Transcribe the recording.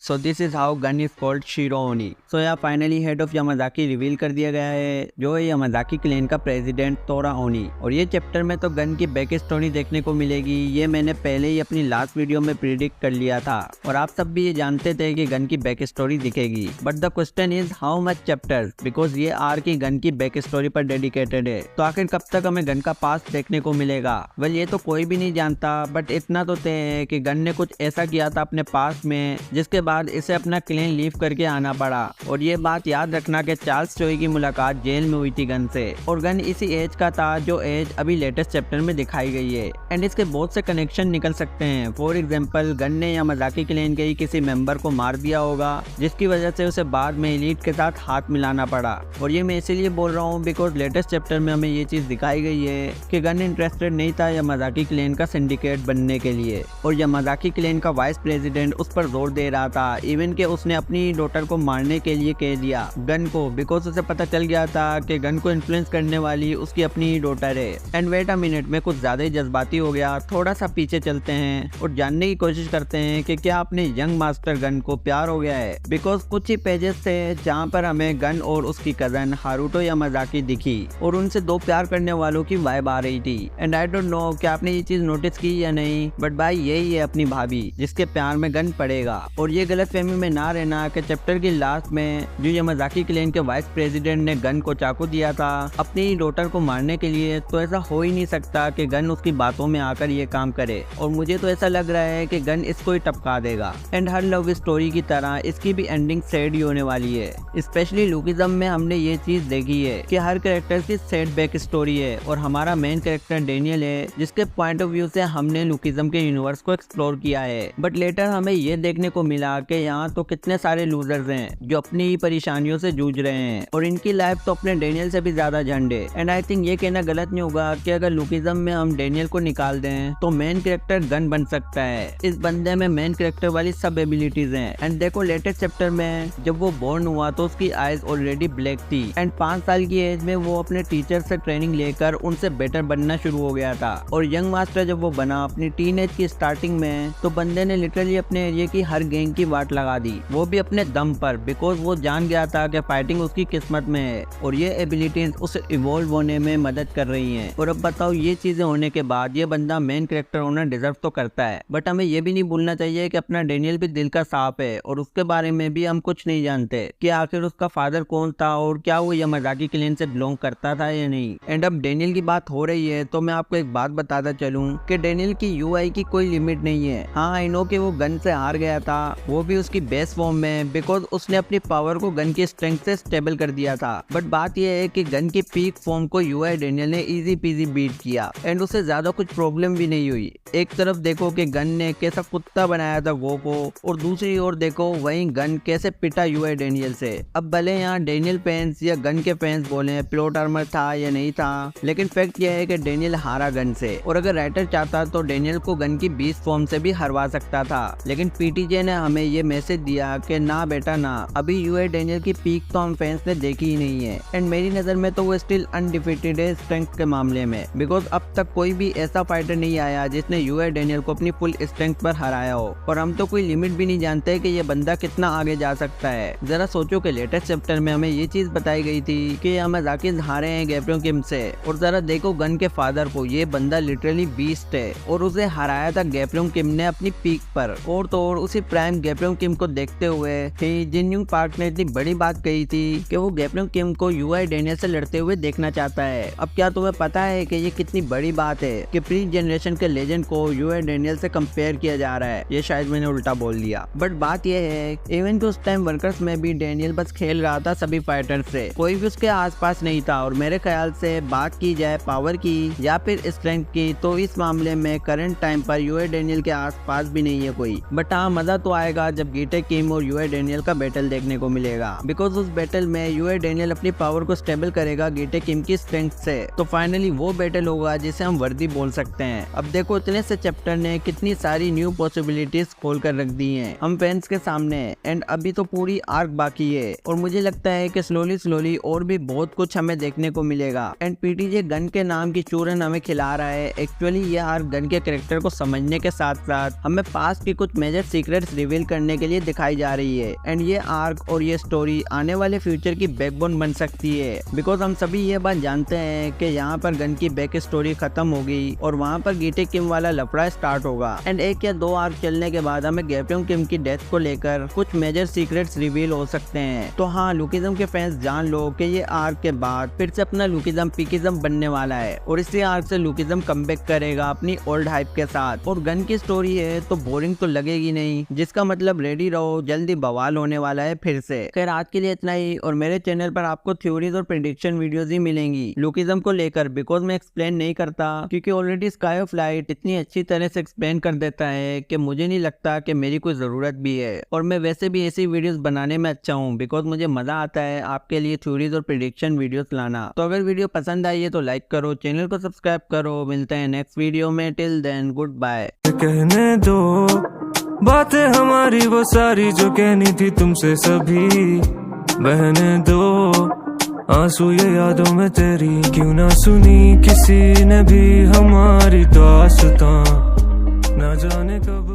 So this is how gun is called शिरो ओनी। सो यहाँ finally head of Yamazaki reveal कर दिया गया है, जो है यामाजाकी क्लैन का प्रेसिडेंट तोरा ओनी। और ये चैप्टर में तो गन की बैक स्टोरी देखने को मिलेगी, ये मैंने पहले ही अपनी लास्ट वीडियो में प्रिडिक्ट कर लिया था और आप सब भी ये जानते थे कि गन की बैक स्टोरी दिखेगी। But the question is how much chapters, because ये आर्क ही गन की बैक स्टोरी पर डेडिकेटेड है। तो आखिर कब तक हमें गन का पास्ट देखने को मिलेगा? वेल ये तो कोई भी नहीं जानता, बट इतना तो तय है कि गन ने कुछ ऐसा किया था अपने पास्ट में जिसके बाद इसे अपना क्लैन लीव करके आना पड़ा। और ये बात याद रखना कि चार्ल्स चोई की मुलाकात जेल में हुई थी गन से, और गन इसी एज का था जो एज अभी लेटेस्ट चैप्टर में दिखाई गई है। एंड इसके बहुत से कनेक्शन निकल सकते हैं। फॉर एग्जांपल गन ने यामाजाकी क्लैन के ही किसी मेंबर को मार दिया होगा, जिसकी वजह से उसे बाद में एलीट के साथ हाथ मिलाना पड़ा। और ये मैं इसीलिए बोल रहा हूँ बिकॉज लेटेस्ट चैप्टर में हमें ये चीज दिखाई गई है कि गन इंटरेस्टेड नहीं था यामाजाकी क्लैन का सिंडिकेट बनने के लिए, और यामाजाकी क्लैन का वाइस प्रेसिडेंट उस पर जोर दे रहा था। इवन के उसने अपनी डॉटर को मारने के लिए कह दिया गन को, बिकॉज उसे पता चल गया था कि गन को इन्फ्लुएंस करने वाली उसकी अपनी डॉटर है। एंड वेट अ मिनट, में कुछ ज्यादा ही जज्बाती हो गया। थोड़ा सा पीछे चलते हैं और जानने की कोशिश करते हैं कि क्या अपने यंग मास्टर गन को प्यार हो गया है। बिकॉज कुछ ही पेजेस थे जहाँ पर हमें गन और उसकी कजन हारुतो यामाजाकी दिखी और उनसे दो प्यार करने वालों की वाइब आ रही थी। एंड आई डोंट नो कि आपने ये चीज नोटिस की या नहीं, बट भाई यही है अपनी भाभी जिसके प्यार में गन पड़ेगा। और ये गलत फहमी में ना रहना कि चैप्टर की लास्ट में जो यामाजाकी क्लैन के वाइस प्रेसिडेंट ने गन को चाकू दिया था अपनी डॉटर को मारने के लिए, तो ऐसा हो ही नहीं सकता कि गन उसकी बातों में आकर ये काम करे। और मुझे तो ऐसा लग रहा है कि गन इसको ही टपका देगा। एंड हर लव स्टोरी की तरह इसकी भी एंडिंग सैड ही होने वाली है। स्पेशली लुकिज्म में हमने ये चीज देखी है कि हर कैरेक्टर की सैड बैक स्टोरी है, और हमारा मेन कैरेक्टर डेनियल है जिसके पॉइंट ऑफ व्यू से हमने लुकिज्म के यूनिवर्स को एक्सप्लोर किया है। बट लेटर हमें ये देखने को मिला कि यहाँ तो कितने सारे लूजर्स हैं जो अपनी ही परेशानियों से जूझ रहे हैं, और इनकी लाइफ तो अपने डेनियल से भी ज्यादा झंड है। एंड आई थिंक ये कहना गलत नहीं होगा कि अगर लुकिज्म में हम डेनियल को निकाल दें तो मेन कैरेक्टर गन बन सकता है। इस बंदे में मेन कैरेक्टर वाली सब एबिलिटीज हैं। एंड देखो लेटेस्ट चैप्टर में जब वो बोर्न हुआ तो उसकी आईज ऑलरेडी ब्लैक थी, एंड 5 साल की एज में वो अपने टीचर से ट्रेनिंग लेकर उनसे बेटर बनना शुरू हो गया था। और यंग मास्टर जब वो बना अपनी टीनेज की स्टार्टिंग में, तो बंदे ने लिटरली अपने एरिया की हर गैंग की वाट लगा दी, वो भी अपने दम पर, बिकॉज वो जान गया था कि फाइटिंग उसकी किस्मत में है और ये एबिलिटीज उसे इवॉल्व होने में मदद कर रही हैं। और अब बताओ ये चीजें होने के बाद ये बंदा मेन कैरेक्टर होना डिजर्व तो करता है। बट हमें ये भी नहीं भूलना चाहिए कि अपना डेनियल भी दिल का सांप है, और उसके बारे में भी हम कुछ नहीं जानते कि आखिर उसका फादर कौन था और क्या वो यामाजाकी क्लैन से बिलोंग करता था या नहीं। एंड अब डेनियल की बात हो रही है तो मैं आपको एक बात बताता चलूं कि डेनियल की यूआई की कोई लिमिट नहीं है। हाँ आई नो कि वो गन से हार गया था, वो भी उसकी बेस्ट फॉर्म में, बिकॉज उसने अपनी पावर को गन की स्ट्रेंथ से स्टेबल कर दिया था। बट बात यह है कि गन की पीक फॉर्म को यूआई डेनियल ने इजी पीजी बीट किया, एंड उसे ज्यादा कुछ प्रॉब्लम भी नहीं हुई। एक तरफ देखो कि गन ने कैसा कुत्ता बनाया था गो को, और दूसरी ओर देखो वही गन कैसे पिटा यूआई डेनियल से। अब भले यहाँ डेनियल फैंस या गन के फैंस बोले प्लॉट आर्मर था या नहीं था, लेकिन फैक्ट यह है कि डेनियल हारा गन से। और अगर राइटर चाहता तो डेनियल को गन की 20 फॉर्म से भी हरवा सकता था, लेकिन पीटीजे ने हमें ये मैसेज दिया कि ना बेटा ना, अभी यूआई डेनियल की पीक तो हम फैंस ने देखी ही नहीं है। एंड मेरी नजर में तो वो स्टिल अनडिफीटेड है स्ट्रेंथ के मामले में, बिकॉज अब तक कोई भी ऐसा फाइटर नहीं आया जिसने यूआई डेनियल को अपनी फुल स्ट्रेंथ पर हराया हो। और हम तो कोई लिमिट भी नहीं जानते कि ये बंदा कितना आगे जा सकता है। जरा सोचो कि लेटेस्ट चैप्टर में हमें ये चीज बताई गई थी कि यामाजाकी हारे हैं गैब्रियो किम से, और जरा देखो गन के फादर को, ये बंदा लिटरली बीस्ट है और उसे हराया था गैब्रियो किम ने अपनी पीक पर। और तो और उसी प्राइम गैब्रियो किम को देखते हुए जिन यूंग पार्क ने इतनी बड़ी बात कही थी कि वो गैब्रियो किम को यूआई डेनियल से लड़ते हुए देखना चाहता है। अब क्या तुम्हें पता है कि ये कितनी बड़ी बात है कि प्री जनरेशन के लेजेंड को यूआई डेनियल से कंपेयर किया जा रहा है? ये शायद मैंने उल्टा बोल दिया, बट बात यह है इवन कि उस टाइम वर्कर्स में भी डेनियल बस खेल रहा था सभी फाइटर से, कोई भी उसके आसपास नहीं था। और मेरे ख्याल से बात की जाए पावर की या फिर स्ट्रेंथ की, तो इस मामले में करंट टाइम पर यूआई डेनियल के आसपास भी नहीं है कोई। बट हाँ मजा तो आएगा जब गीटे किम और यूआई डेनियल का बैटल देखने को मिलेगा, बिकॉज उस बैटल में यूआई डेनियल अपनी पावर को स्टेबल करेगा गीटे किम की स्ट्रेंथ से। तो फाइनली वो बैटल होगा जिसे हम वर्दी बोल सकते हैं। अब देखो इतने से चैप्टर ने कितनी सारी न्यू पॉसिबिलिटीज खोल कर रख दी हैं हम फैंस के सामने। एंड अभी तो पूरी आर्क बाकी है, और मुझे लगता है कि स्लोली और भी बहुत कुछ हमें देखने को मिलेगा। एंड पीटीजे गन के नाम की चूरन हमें खिला रहा है। एक्चुअली ये आर्क गन के कैरेक्टर को समझने के साथ साथ हमें पास्ट की कुछ मेजर सीक्रेट्स रिवील करने के लिए दिखाई जा रही है। एंड ये आर्क और ये स्टोरी आने वाले फ्यूचर की बैकबोन बन सकती है, बिकॉज हम सभी ये बात जानते हैं कि यहाँ पर गन की बैक स्टोरी खत्म हो गई और वहाँ पर गीटे किम वाला लफड़ा स्टार्ट होगा। एंड 1 या 2 आर्क चलने के बाद हमें गैप्योंग किम की डेथ को लेकर कुछ मेजर सीक्रेट्स रिवील हो सकते हैं। तो हाँ, लुकिज्म के फैंस जान लो कि ये आर्क के बाद फिर से अपना लुकिज्म पीकिज्म बनने वाला है और इसी आर्क से लुकिज्म कमबैक करेगा अपनी ओल्ड हाइप के साथ। और गन की स्टोरी है तो बोरिंग तो लगेगी नहीं, जिसका मतलब रेडी रहो, जल्दी बवाल होने वाला है फिर से। खैर आज के लिए इतना ही, और मेरे चैनल पर आपको थ्योरीज और प्रेडिक्शन वीडियोस ही मिलेंगी लुकिज्म को लेकर, बिकॉज मैं एक्सप्लेन नहीं करता क्योंकि ऑलरेडी स्काई ऑफ लाइट इतनी अच्छी तरह से एक्सप्लेन कर देता है कि मुझे नहीं लगता कि मेरी कोई जरूरत भी है। और मैं वैसे भी ऐसी वीडियोस बनाने में अच्छा हूँ, बिकॉज मुझे मजा आता है आपके लिए थ्योरीज और प्रेडिक्शन वीडियोस लाना। तो अगर वीडियो पसंद आई है तो लाइक करो, चैनल को सब्सक्राइब करो। मिलते हैं नेक्स्ट वीडियो में, टिल देन गुड बाय। कहने दो बातें हमारी वो सारी जो कहनी थी तुमसे सभी, बहने दो आंसू ये यादों में तेरी, क्यों ना सुनी किसी ने भी हमारी दास्तां, ना जाने कब